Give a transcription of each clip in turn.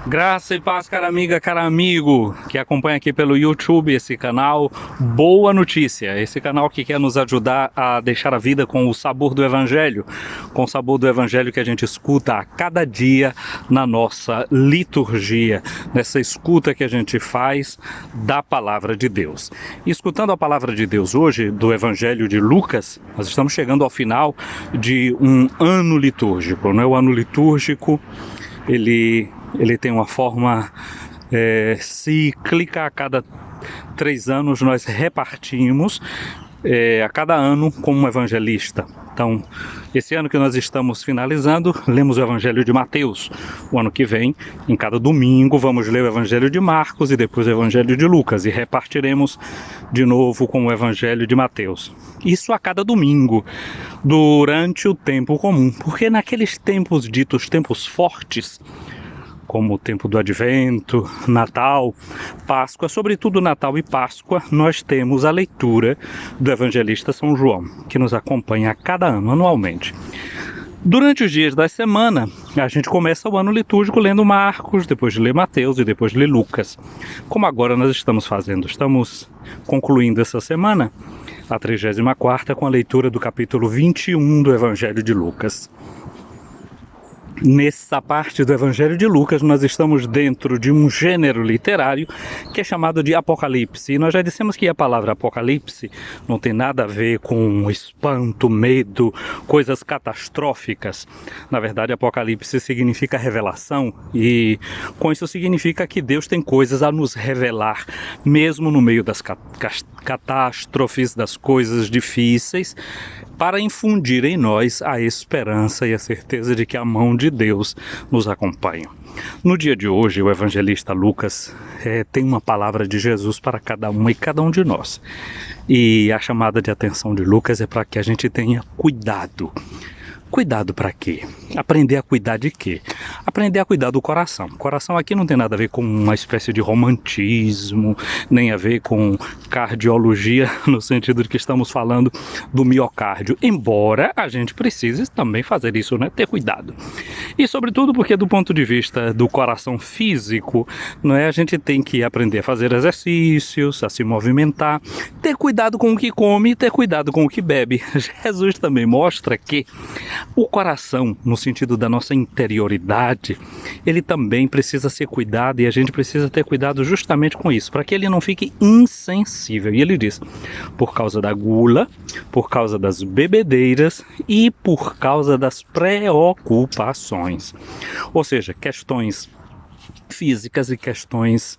Graça e paz, cara amiga, cara amigo, que acompanha aqui pelo YouTube esse canal Boa Notícia, esse canal que quer nos ajudar a deixar a vida com o sabor do Evangelho, com o sabor do Evangelho que a gente escuta a cada dia na nossa liturgia, nessa escuta que a gente faz da Palavra de Deus. E escutando a Palavra de Deus hoje, do Evangelho de Lucas, nós estamos chegando ao final de um ano litúrgico, não é? O ano litúrgico, ele tem uma forma cíclica. A cada 3 anos nós repartimos a cada ano como um evangelista. Então, esse ano que nós estamos finalizando, lemos o Evangelho de Mateus. O ano que vem, em cada domingo, vamos ler o Evangelho de Marcos e depois o Evangelho de Lucas, e repartiremos de novo com o Evangelho de Mateus. Isso a cada domingo, durante o tempo comum, porque naqueles tempos ditos tempos fortes, como o tempo do Advento, Natal, Páscoa, sobretudo Natal e Páscoa, nós temos a leitura do evangelista São João, que nos acompanha a cada ano, anualmente. Durante os dias da semana, a gente começa o ano litúrgico lendo Marcos, depois de ler Mateus e depois de ler Lucas. Como agora nós estamos fazendo, estamos concluindo essa semana, a 34ª, com a leitura do capítulo 21 do Evangelho de Lucas. Nessa parte do Evangelho de Lucas, nós estamos dentro de um gênero literário que é chamado de Apocalipse. E nós já dissemos que a palavra Apocalipse não tem nada a ver com espanto, medo, coisas catastróficas. Na verdade, Apocalipse significa revelação, e com isso significa que Deus tem coisas a nos revelar, mesmo no meio das catástrofes, das coisas difíceis, para infundir em nós a esperança e a certeza de que a mão de Deus nos acompanha. No dia de hoje, o evangelista Lucas tem uma palavra de Jesus para cada uma e cada um de nós. E a chamada de atenção de Lucas é para que a gente tenha cuidado. Cuidado para quê? Aprender a cuidar de quê? Aprender a cuidar do coração. O coração aqui não tem nada a ver com uma espécie de romantismo, nem a ver com cardiologia, no sentido de que estamos falando do miocárdio. Embora a gente precise também fazer isso, né? Ter cuidado. E sobretudo porque do ponto de vista do coração físico, não é? A gente tem que aprender a fazer exercícios, a se movimentar, ter cuidado com o que come, ter cuidado com o que bebe. Jesus também mostra que o coração, no sentido da nossa interioridade, ele também precisa ser cuidado, e a gente precisa ter cuidado justamente com isso, para que ele não fique insensível. E ele diz, por causa da gula, por causa das bebedeiras e por causa das preocupações. Ou seja, questões físicas e questões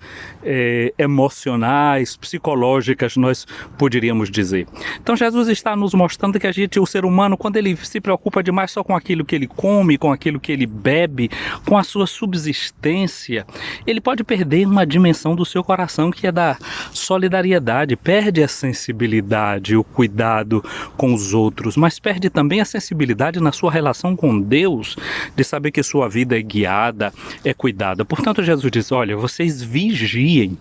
emocionais, psicológicas, nós poderíamos dizer. Então Jesus está nos mostrando que o ser humano, quando ele se preocupa demais só com aquilo que ele come, com aquilo que ele bebe, com a sua subsistência, ele pode perder uma dimensão do seu coração, que é da solidariedade, perde a sensibilidade, o cuidado com os outros, mas perde também a sensibilidade na sua relação com Deus, de saber que sua vida é guiada, é cuidada. Portanto, Jesus diz, olha, vocês vigiem,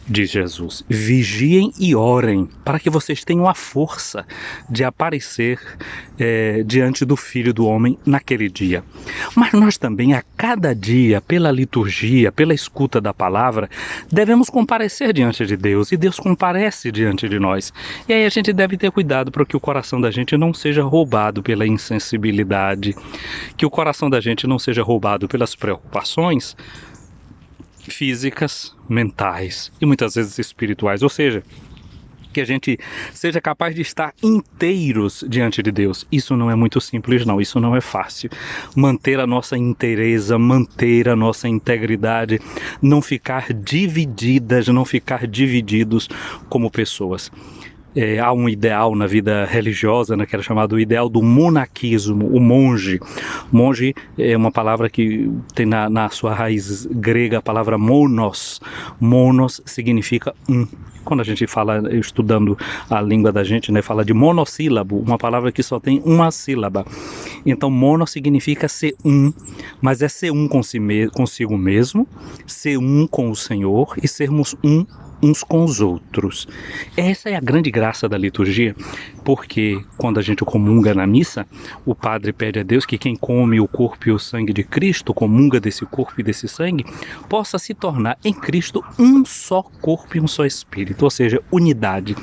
diz Jesus, vigiem e orem, para que vocês tenham a força de aparecer diante do Filho do Homem naquele dia. Mas nós também, a cada dia, pela liturgia, pela escuta da palavra, devemos comparecer diante de Deus, e Deus comparece diante de nós. E aí a gente deve ter cuidado para que o coração da gente não seja roubado pela insensibilidade, que o coração da gente não seja roubado pelas preocupações físicas, mentais e muitas vezes espirituais, ou seja, que a gente seja capaz de estar inteiros diante de Deus. Isso não é muito simples não, isso não é fácil. Manter a nossa inteireza, manter a nossa integridade, não ficar divididas, não ficar divididos como pessoas. Há um ideal na vida religiosa, né, que era chamado o ideal do monaquismo, o monge. Monge é uma palavra que tem na sua raiz grega a palavra monos. Monos significa um. Quando a gente fala, estudando a língua da gente, né, fala de monossílabo, uma palavra que só tem uma sílaba. Então, mono significa ser um, mas é ser um consigo mesmo, ser um com o Senhor e sermos um uns com os outros. Essa é a grande graça da liturgia, porque quando a gente comunga na missa, o padre pede a Deus que quem come o corpo e o sangue de Cristo, comunga desse corpo e desse sangue, possa se tornar em Cristo um só corpo e um só espírito, ou seja, unidade.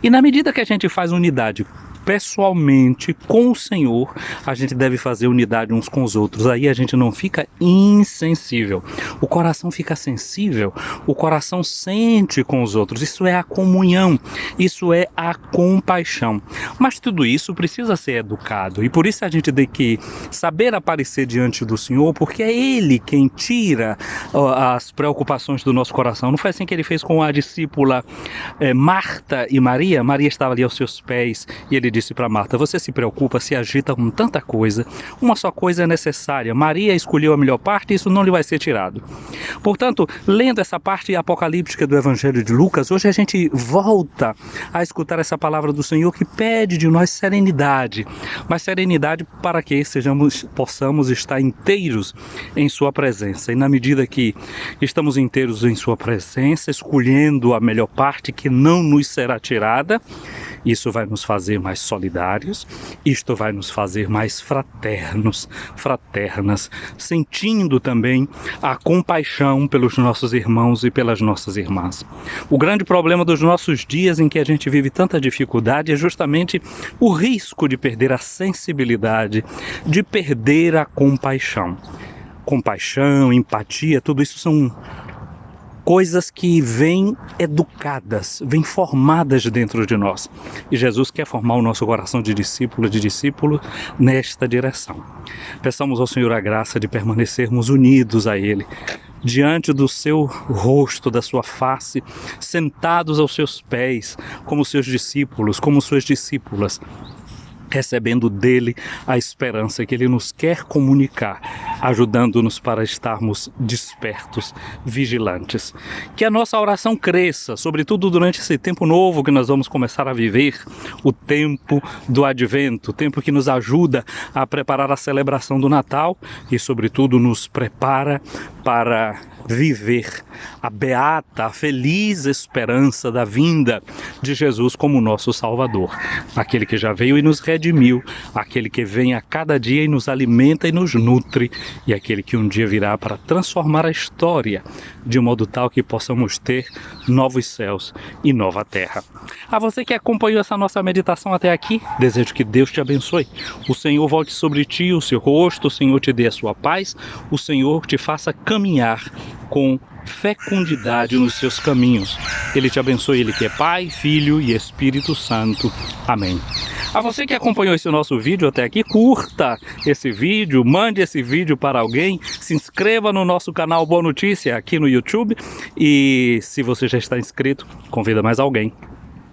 E na medida que a gente faz unidade pessoalmente com o Senhor, a gente deve fazer unidade uns com os outros. Aí a gente não fica insensível. O coração fica sensível, o coração sente com os outros. Isso é a comunhão, isso é a compaixão. Mas tudo isso precisa ser educado e por isso a gente tem que saber aparecer diante do Senhor, porque é Ele quem tira as preocupações do nosso coração. Não foi assim que Ele fez com a discípula Marta e Maria? Maria estava ali aos seus pés e Ele disse para Marta: você se preocupa, se agita com tanta coisa, uma só coisa é necessária. Maria escolheu a melhor parte e isso não lhe vai ser tirado. Portanto, lendo essa parte apocalíptica do Evangelho de Lucas, hoje a gente volta a escutar essa palavra do Senhor que pede de nós serenidade, mas serenidade para que possamos estar inteiros em sua presença. E na medida que estamos inteiros em sua presença, escolhendo a melhor parte que não nos será tirada, isso vai nos fazer mais solidários, isto vai nos fazer mais fraternos, fraternas, sentindo também a compaixão pelos nossos irmãos e pelas nossas irmãs. O grande problema dos nossos dias em que a gente vive tanta dificuldade é justamente o risco de perder a sensibilidade, de perder a compaixão. Compaixão, empatia, tudo isso são coisas que vêm educadas, vêm formadas dentro de nós. E Jesus quer formar o nosso coração de discípulo nesta direção. Peçamos ao Senhor a graça de permanecermos unidos a Ele, diante do seu rosto, da sua face, sentados aos seus pés, como seus discípulos, como suas discípulas, recebendo dele a esperança que ele nos quer comunicar, ajudando-nos para estarmos despertos, vigilantes. Que a nossa oração cresça, sobretudo durante esse tempo novo que nós vamos começar a viver, o tempo do Advento, o tempo que nos ajuda a preparar a celebração do Natal e, sobretudo, nos prepara para viver a beata, a feliz esperança da vinda de Jesus como nosso Salvador, aquele que já veio e nos redimiu, aquele que vem a cada dia e nos alimenta e nos nutre, e aquele que um dia virá para transformar a história de modo tal que possamos ter novos céus e nova terra. A você que acompanhou essa nossa meditação até aqui, desejo que Deus te abençoe. O Senhor volte sobre ti o seu rosto, o Senhor te dê a sua paz, o Senhor te faça caminhar com fecundidade nos seus caminhos. Ele te abençoe, Ele que é Pai, Filho e Espírito Santo. Amém. A você que acompanhou esse nosso vídeo até aqui, curta esse vídeo, mande esse vídeo para alguém, se inscreva no nosso canal Boa Notícia aqui no YouTube e se você já está inscrito, convida mais alguém